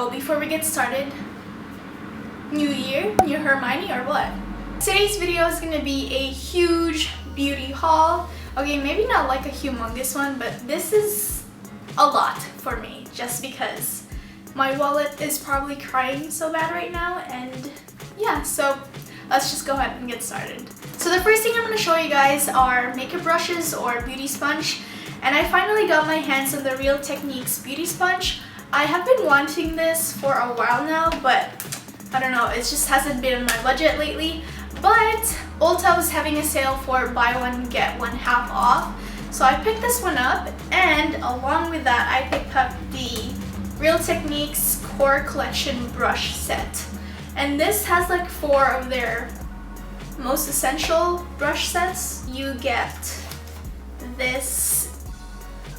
So before we get started, new year, new Hermione or what? Today's video is gonna be a huge beauty haul. Okay, maybe not like a humongous one, but this is a lot for me just because my wallet is probably crying so bad right now, and yeah, so let's just go ahead and get started. So the first thing I'm going to show you guys are makeup brushes or beauty sponge, and I finally got my hands on the Real Techniques beauty sponge. I have been wanting this for a while now, but I don't know, it just hasn't been on my budget lately. But Ulta was having a sale for buy one get one half off, so I picked this one up, and along with that I picked up the Real Techniques Core Collection brush set. And this has like 4 of their most essential brush sets. You get this,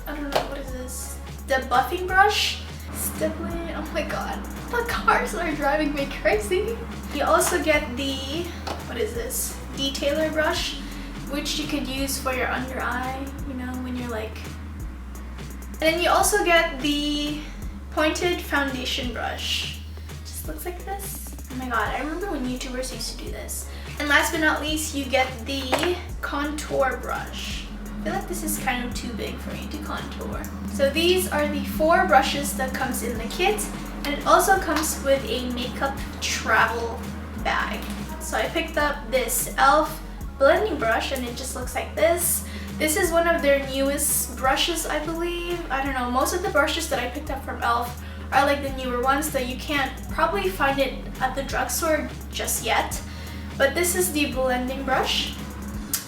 I don't know, what is this? The buffing brush. Stippling, oh my god. The cars are driving me crazy. You also get the, what is this? Detailer brush, which you could use for your under eye, you know, when you're like. And then you also get the pointed foundation brush. Just looks like this. Oh my god, I remember when YouTubers used to do this. And last but not least, you get the contour brush. I feel like this is kind of too big for me to contour. So these are the 4 brushes that comes in the kit, and it also comes with a makeup travel bag. So I picked up this E.l.f. blending brush, and it just looks like this. This is one of their newest brushes, I believe. I don't know, most of the brushes that I picked up from E.l.f. are like the newer ones that you can't probably find it at the drugstore just yet. But this is the blending brush.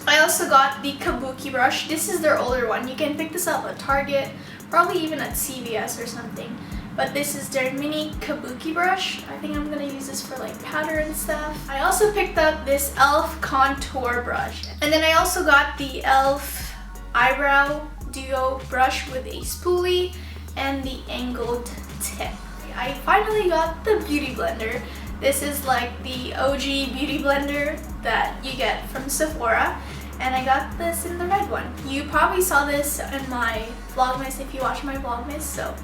I also got the Kabuki brush. This is their older one. You can pick this up at Target, probably even at CVS or something. But this is their mini Kabuki brush. I think I'm gonna use this for like powder and stuff. I also picked up this E.l.f. contour brush. And then I also got the E.l.f. Eyebrow Duo brush with a spoolie and the angled tip. I finally got the beauty blender. This is like the OG beauty blender that you get from Sephora, and I got this in the red one. You probably saw this in my vlogmas if you watch my vlogmas, so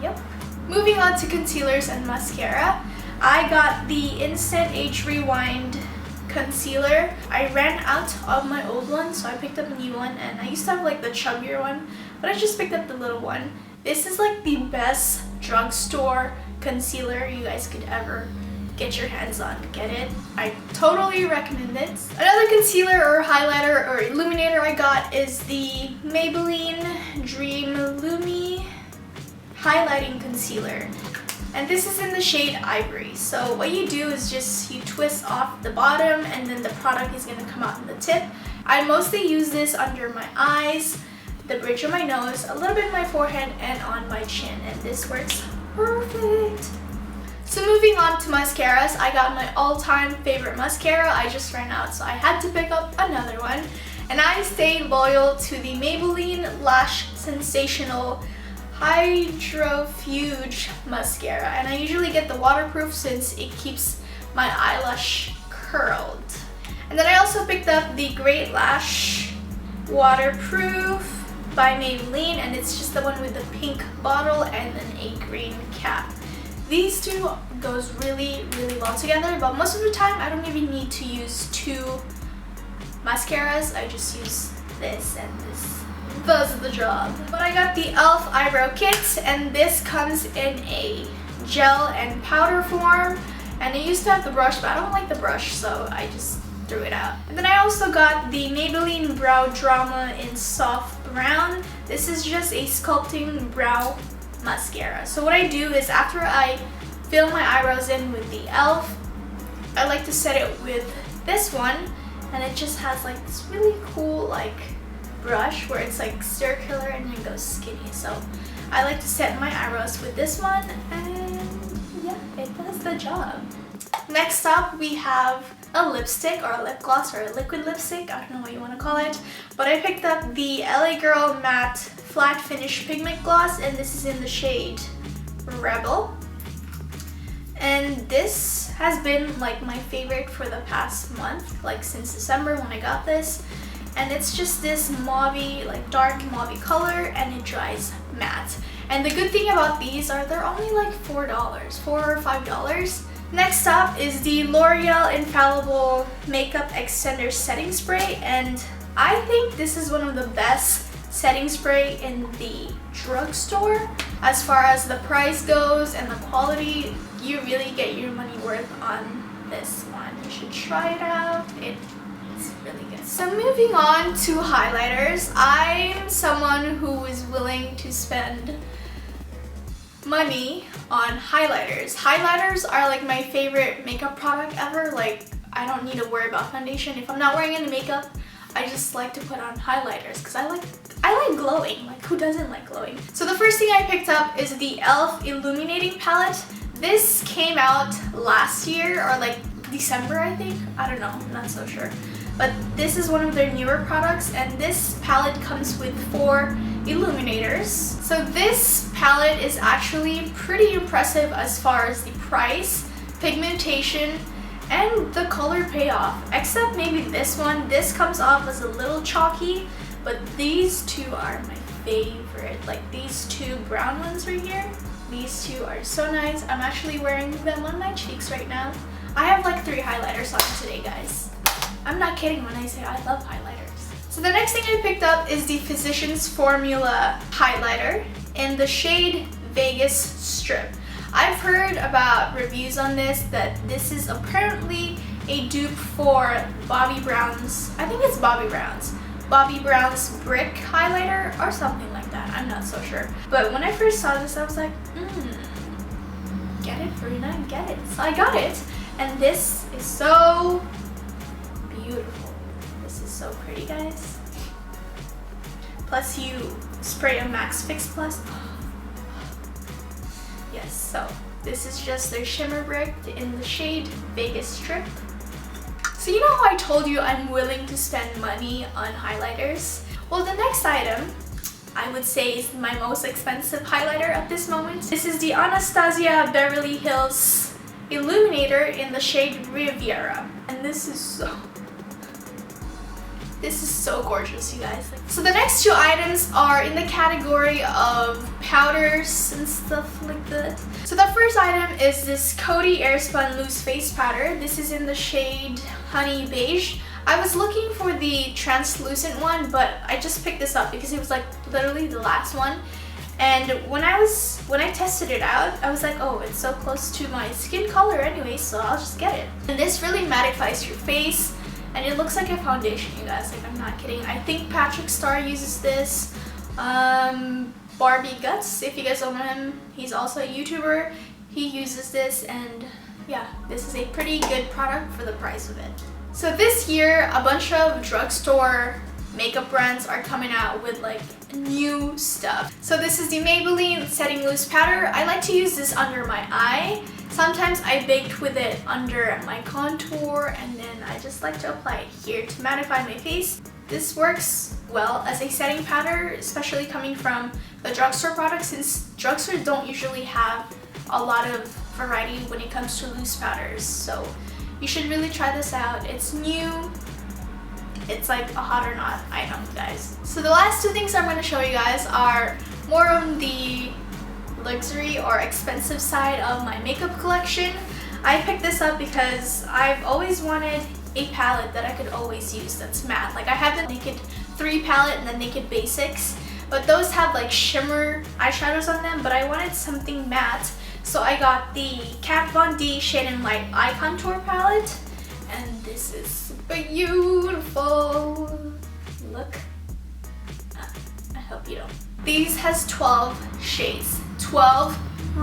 yep. Moving on to concealers and mascara, I got the Instant Age Rewind concealer. I ran out of my old one, so I picked up a new one, and I used to have like the chubbier one, but I just picked up the little one. This is like the best drugstore concealer you guys could ever get your hands on. Get it? I totally recommend it. Another concealer or highlighter or illuminator I got is the Maybelline Dream Lumi highlighting concealer. And this is in the shade Ivory. So what you do is just you twist off the bottom, and then the product is gonna come out in the tip. I mostly use this under my eyes, the bridge of my nose, a little bit on my forehead, and on my chin, and this works perfect. So moving on to mascaras, I got my all-time favorite mascara. I just ran out, so I had to pick up another one, and I stayed loyal to the Maybelline Lash Sensational Hydrofuge mascara, and I usually get the waterproof since it keeps my eyelash curled. And then I also picked up the Great Lash Waterproof by Maybelline, and it's just the one with the pink bottle and then a green cap. These two goes really well together, but most of the time I don't even need to use 2 mascaras. I just use this and this. Does the job. But I got the E.l.f. eyebrow kit, and this comes in a gel and powder form, and I used to have the brush, but I don't like the brush, so I just threw it out. And then I also got the Maybelline Brow Drama in Soft Brown. This is just a sculpting brow mascara. So what I do is after I fill my eyebrows in with the E.l.f., I like to set it with this one, and it just has like this really cool like brush where it's like circular and then goes skinny. So I like to set my eyebrows with this one, and yeah, it does the job. Next up, we have a lipstick or a lip gloss or a liquid lipstick, I don't know what you want to call it, but I picked up the LA Girl Matte Flat Finish Pigment Gloss, and this is in the shade Rebel. And this has been like my favorite for the past month, like since December when I got this. And it's just this mauvey, like dark mauvey color, and it dries matte. And the good thing about these are they're only like $4 or $5. Next up is the L'Oreal Infallible Makeup Extender Setting Spray, and I think this is one of the best setting spray in the drugstore. As far as the price goes and the quality, you really get your money worth on this one. You should try it out. It's really good. So moving on to highlighters, I'm someone who is willing to spend money on highlighters. Highlighters are like my favorite makeup product ever. Like, I don't need to worry about foundation. If I'm not wearing any makeup, I just like to put on highlighters because I like glowing. Like, who doesn't like glowing? So the first thing I picked up is the E.l.f. Illuminating palette. This came out last year or like December, I think. I don't know, I'm not so sure. But this is one of their newer products, and this palette comes with 4 illuminators. So this palette is actually pretty impressive as far as the price, pigmentation, and the color payoff. Except maybe this one. This comes off as a little chalky, but these two are my favorite. Like these 2 brown ones right here. These 2 are so nice. I'm actually wearing them on my cheeks right now. I have like 3 highlighters on today, guys. I'm not kidding when I say I love highlighters. So the next thing I picked up is the Physicians Formula highlighter in the shade Vegas Strip. I've heard about reviews on this that this is apparently a dupe for Bobbi Brown's, I think it's Bobbi Brown's Brick highlighter or something like that. I'm not so sure. But when I first saw this, I was like, get it, Farina, get it. So I got it, and this is so beautiful. This is so pretty, guys. Plus you spray a Max Fix Plus. Yes, so this is just their shimmer brick in the shade Vegas Strip. So you know how I told you I'm willing to spend money on highlighters? Well, the next item I would say is my most expensive highlighter at this moment. This is the Anastasia Beverly Hills Illuminator in the shade Riviera. And this is so gorgeous, you guys. So the next 2 items are in the category of powders and stuff like that. So the first item is this Coty Airspun Loose Face Powder. This is in the shade Honey Beige. I was looking for the translucent one, but I just picked this up because it was like literally the last one. And when I tested it out, I was like, oh, it's so close to my skin color anyway, so I'll just get it. And this really mattifies your face. And it looks like a foundation, you guys. Like, I'm not kidding. I think Patrick Star uses this. Barbie Guts, if you guys don't know him, he's also a YouTuber. He uses this, and yeah, this is a pretty good product for the price of it. So this year, a bunch of drugstore makeup brands are coming out with like new stuff. So this is the Maybelline Setting Loose Powder. I like to use this under my eye. Sometimes I baked with it under my contour, and then I just like to apply it here to mattify my face. This works well as a setting powder, especially coming from the drugstore products, since drugstores don't usually have a lot of variety when it comes to loose powders. So you should really try this out. It's new. It's like a hot or not item, guys. So the last 2 things I'm going to show you guys are more on the luxury or expensive side of my makeup collection. I picked this up because I've always wanted a palette that I could always use that's matte. Like, I have the Naked 3 palette and the Naked Basics, but those have like shimmer eyeshadows on them, but I wanted something matte. So I got the Kat Von D Shade and Light Eye Contour palette, and this is beautiful. Look. I hope you don't. These has 12 shades. 12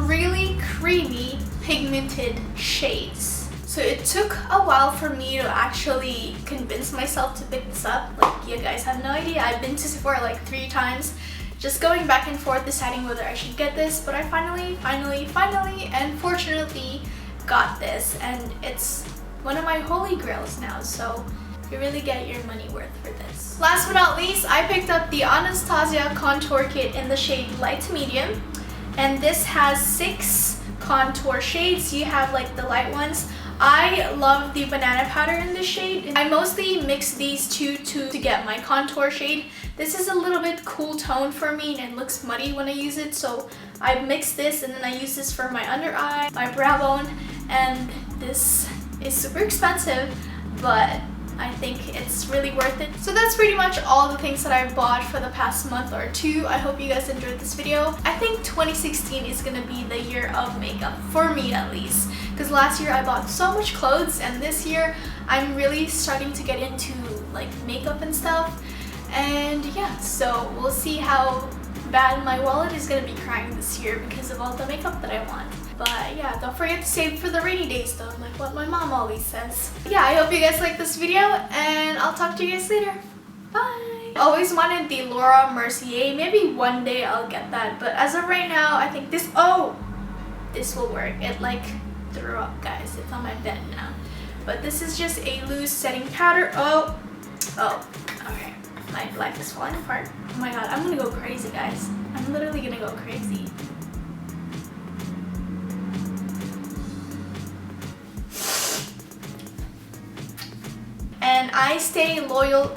really creamy pigmented shades. So it took a while for me to actually convince myself to pick this up. Like, you guys have no idea. I've been to Sephora like 3 times, just going back and forth deciding whether I should get this, but I finally and fortunately got this, and it's one of my holy grails now, so you really get your money worth for this. Last but not least, I picked up the Anastasia Contour Kit in the shade Light to Medium. And this has 6 contour shades. You have like the light ones. I love the banana powder in this shade. I mostly mix these two to get my contour shade. This is a little bit cool tone for me and it looks muddy when I use it, so I mix this and then I use this for my under eye, my brow bone, and this is super expensive, but I think it's really worth it. So that's pretty much all the things that I bought for the past month or two. I hope you guys enjoyed this video. I think 2016 is gonna be the year of makeup, for me at least. Because last year I bought so much clothes, and this year I'm really starting to get into like makeup and stuff. And yeah, so we'll see how bad my wallet is gonna be crying this year because of all the makeup that I want. But yeah, don't forget to save for the rainy days though, like what my mom always says. Yeah, I hope you guys like this video, and I'll talk to you guys later. Bye! I always wanted the Laura Mercier. Maybe one day I'll get that, but as of right now, I think this, this will work. It like threw up, guys. It's on my bed now. But this is just a loose setting powder. Okay. My life is falling apart. Oh my god, I'm gonna go crazy, guys. I'm literally gonna go crazy. And I stay loyal